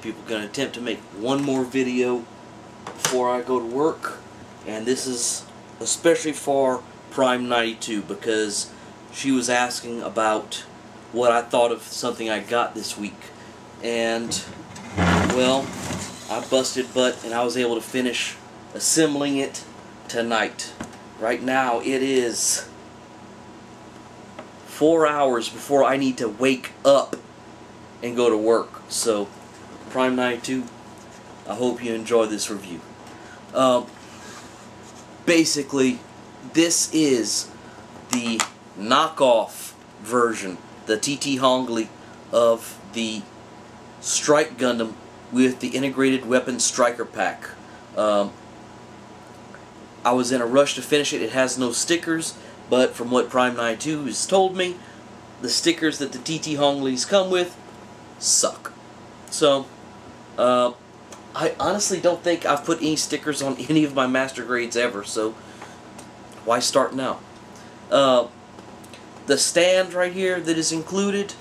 People are going to attempt to make one more video before I go to work, and this is especially for Prime 92 because she was asking about what I thought of something I got this week, and well, I busted butt and I was able to finish assembling it tonight. Right now it is 4 hours before I need to wake up and go to work. So Prime 92, I hope you enjoy this review. Basically, this is the knockoff version, the TT Hongli of the Strike Gundam with the integrated weapon striker pack. I was in a rush to finish it. It has no stickers, but from what Prime 92 has told me, the stickers that the TT Honglis come with suck. So, I honestly don't think I've put any stickers on any of my master grades ever, so why start now? The stand right here that is included,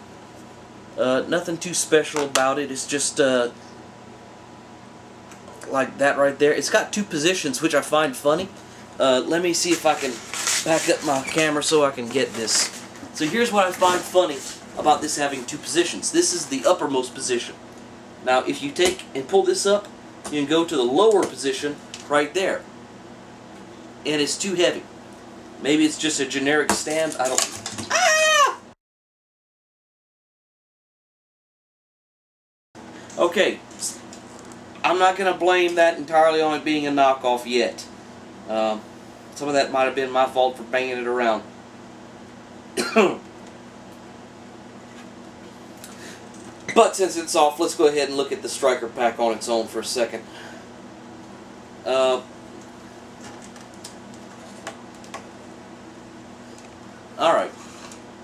nothing too special about it. It's just like that right there. It's got two positions, which I find funny. Let me see if I can back up my camera so I can get this. So here's what I find funny about this having two positions. This is the uppermost position. Now if you take and pull this up, you can go to the lower position right there. And it's too heavy. Maybe it's just a generic stand, I don't... Ah! Okay, I'm not going to blame that entirely on it being a knockoff yet. Some of that might have been my fault for banging it around. But since it's off, let's go ahead and look at the striker pack on its own for a second. Alright,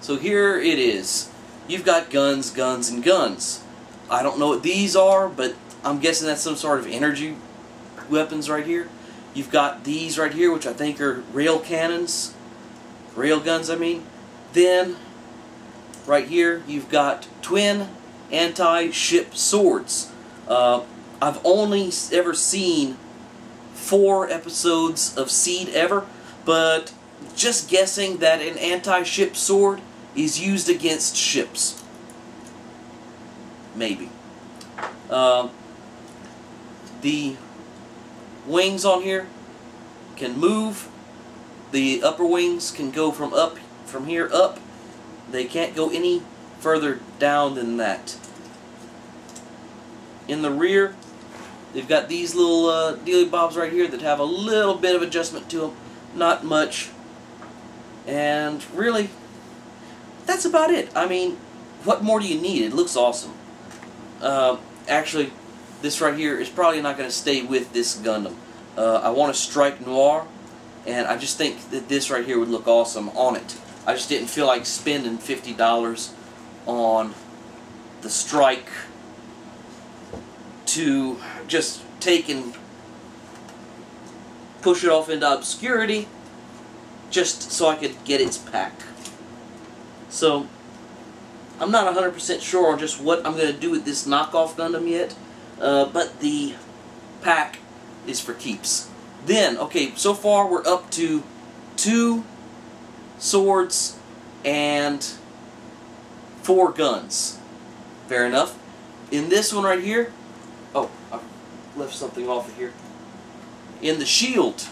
so here it is. You've got guns, guns, and guns. I don't know what these are, but I'm guessing that's some sort of energy weapons right here. You've got these right here, which I think are rail cannons. Rail guns, I mean. Then, right here, you've got twin anti-ship swords. I've only ever seen 4 episodes of Seed ever, but just guessing that an anti-ship sword is used against ships. Maybe. The wings on here can move. The upper wings can go from here up. They can't go any further down than that. In the rear, they've got these little dealy bobs right here that have a little bit of adjustment to them. Not much. And really, that's about it. I mean, what more do you need? It looks awesome. Actually, this right here is probably not going to stay with this Gundam. I want a Strike Noir, and I just think that this right here would look awesome on it. I just didn't feel like spending $50 on the Strike to just take and push it off into obscurity just so I could get its pack. So, I'm not 100% sure on just what I'm going to do with this knockoff Gundam yet, but the pack is for keeps. Then, okay, so far we're up to 2 swords and 4 guns. Fair enough. In this one right here, oh, I left something off of here. In the shield,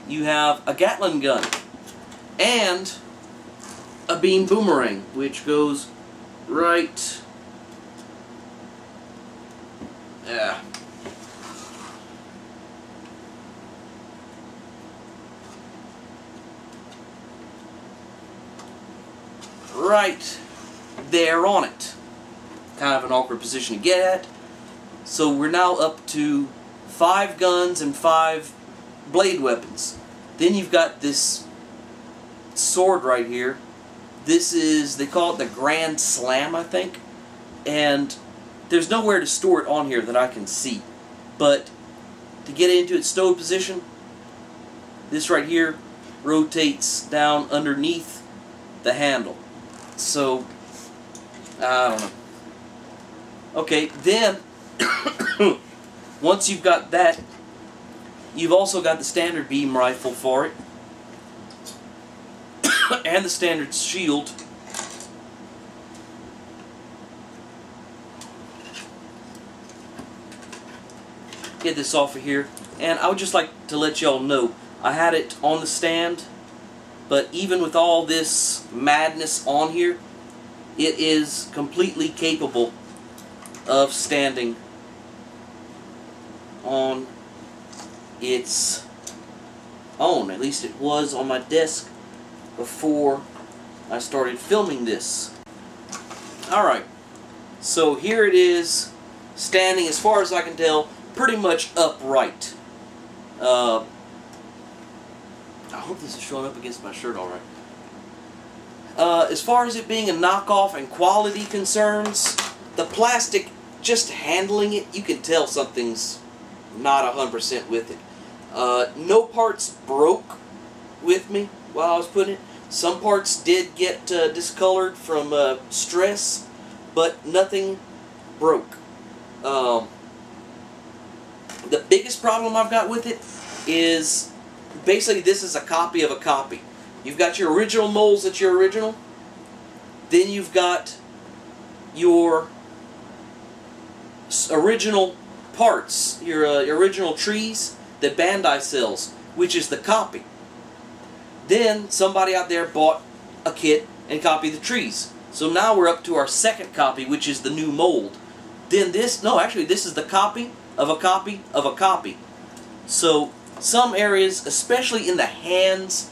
you have a Gatling gun and a beam boomerang, which goes right... yeah. Right there on it. Kind of an awkward position to get at. So we're now up to 5 guns and 5 blade weapons. Then you've got this sword right here. This is, they call it the Grand Slam, I think. And there's nowhere to store it on here that I can see. But to get it into its stowed position, this right here rotates down underneath the handle. So I don't know. Okay, then once you've got that, you've also got the standard beam rifle for it, and the standard shield. Get this off of here, and I would just like to let y'all know, I had it on the stand, but even with all this madness on here, it is completely capable of standing on its own. At least it was on my desk before I started filming this. Alright, so here it is, standing, as far as I can tell, pretty much upright. I hope this is showing up against my shirt alright. As far as it being a knockoff and quality concerns, the plastic, just handling it, you can tell something's not 100% with it. No parts broke with me while I was putting it. Some parts did get discolored from stress, but nothing broke. The biggest problem I've got with it is basically this is a copy of a copy. You've got your original molds that's your original. Then you've got your original parts, your original trees that Bandai sells, which is the copy. Then somebody out there bought a kit and copied the trees. So now we're up to our second copy, which is the new mold. Then this, no, actually this is the copy of a copy of a copy. So some areas, especially in the hands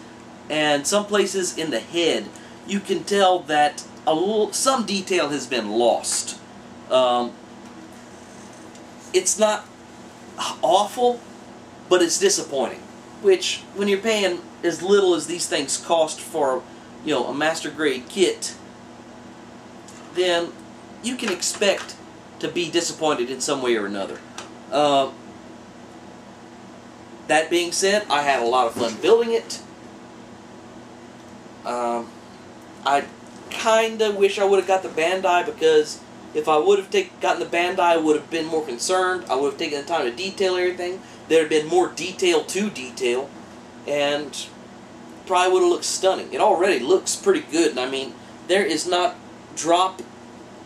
and some places in the head, you can tell that some detail has been lost. It's not awful, but it's disappointing. Which, when you're paying as little as these things cost for, you know, a master grade kit, then you can expect to be disappointed in some way or another. That being said, I had a lot of fun building it. I kinda wish I would have got the Bandai, because if I would have gotten the Bandai, I would have been more concerned. I would have taken the time to detail everything. There would have been more detail to detail, and probably would have looked stunning. It already looks pretty good, and I mean, there is not drop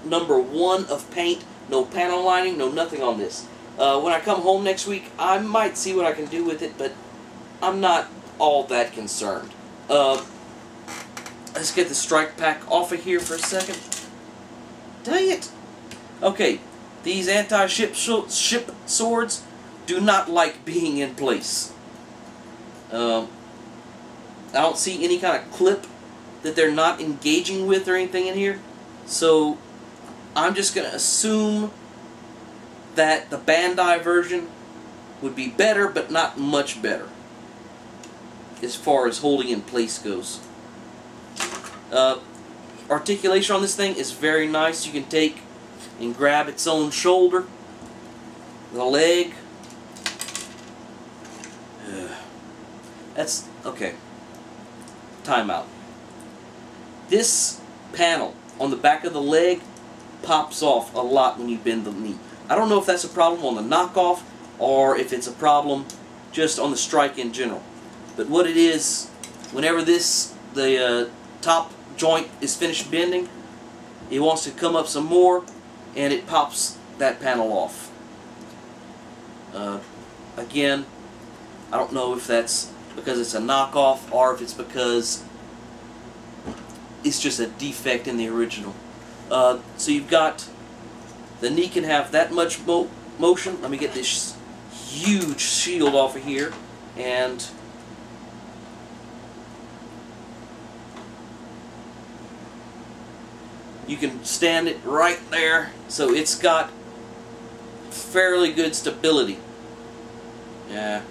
number 1 of paint, no panel lining, no nothing on this. When I come home next week, I might see what I can do with it, but I'm not all that concerned. Let's get the strike pack off of here for a second. Dang it! Okay, these anti-ship swords do not like being in place. I don't see any kind of clip that they're not engaging with or anything in here, so I'm just going to assume that the Bandai version would be better, but not much better as far as holding in place goes. Articulation on this thing is very nice. You can take and grab its own shoulder, the leg. That's okay. Time out. This panel on the back of the leg pops off a lot when you bend the knee. I don't know if that's a problem on the knockoff or if it's a problem just on the strike in general. But what it is, whenever the top joint is finished bending, it wants to come up some more, and it pops that panel off. Again, I don't know if that's because it's a knockoff or if it's because it's just a defect in the original. So you've got the knee can have that much motion. Let me get this huge shield off of here, and you can stand it right there, so it's got fairly good stability. Yeah,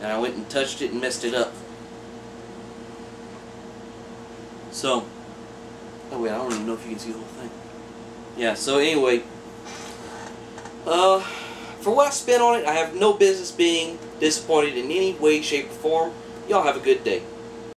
and I went and touched it and messed it up. So, oh wait, I don't even know if you can see the whole thing. Yeah, so anyway, for what I spent on it, I have no business being disappointed in any way, shape, or form. Y'all have a good day.